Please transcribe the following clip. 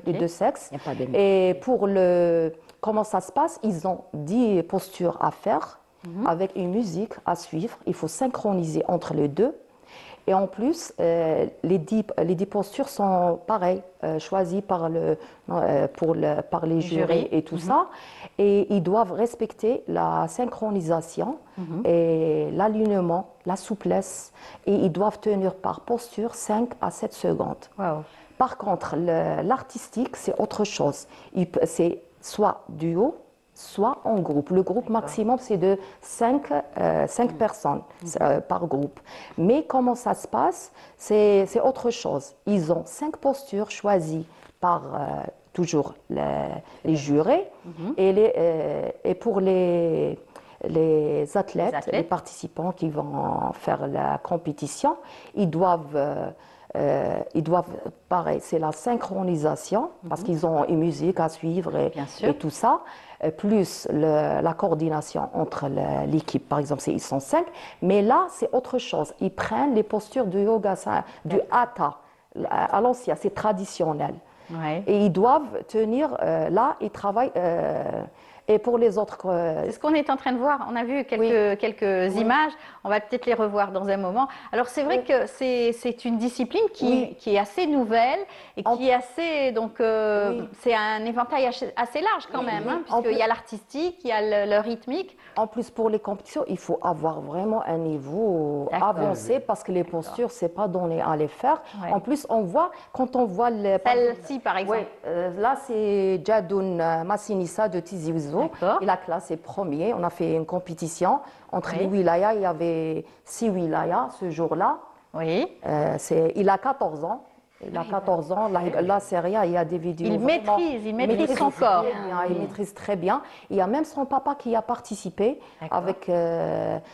les deux sexes. Il n'y a pas de... Et pour comment ça se passe, ils ont 10 postures à faire avec une musique à suivre. Il faut synchroniser entre les deux. Et en plus, les 10 postures sont pareilles, choisies par par les jurys et tout ça. Et ils doivent respecter la synchronisation et l'alignement, la souplesse. Et ils doivent tenir par posture 5 à 7 secondes. Wow. Par contre, l'artistique, c'est autre chose. C'est soit duo, soit en groupe. Le groupe maximum, c'est de 5 personnes par groupe. Mais comment ça se passe, c'est autre chose. Ils ont 5 postures choisies par toujours les jurés. Et pour les athlètes, les participants qui vont faire la compétition, ils doivent, pareil, c'est la synchronisation, parce qu'ils ont une musique à suivre et tout ça, plus la coordination entre l'équipe, par exemple, ils sont 5, mais là, c'est autre chose. Ils prennent les postures du yoga, du hatha, à l'ancien, c'est traditionnel. Ouais. Et ils doivent tenir là, ils travaillent. Et pour les autres. C'est ce qu'on est en train de voir. On a vu quelques images. On va peut-être les revoir dans un moment. Alors, c'est vrai que c'est une discipline qui est assez nouvelle et qui est assez. Donc, c'est un éventail assez large quand même, hein, puisqu'il y a l'artistique, il y a le rythmique. En plus, pour les compétitions, il faut avoir vraiment un niveau avancé parce que les postures, c'est pas donné à les faire. Ouais. En plus, on voit, quand on voit celle-ci, par exemple. Là, c'est Jadoun Massinissa de Tizi Ouzou. Il a classé premier. On a fait une compétition entre les wilayas. Il y avait 6 wilayas ce jour-là. Oui. Il a 14 ans. Il a 14 ans, là c'est rien, il y a des vidéos. Il maîtrise son corps. Il maîtrise très bien. Il y a même son papa qui a participé avec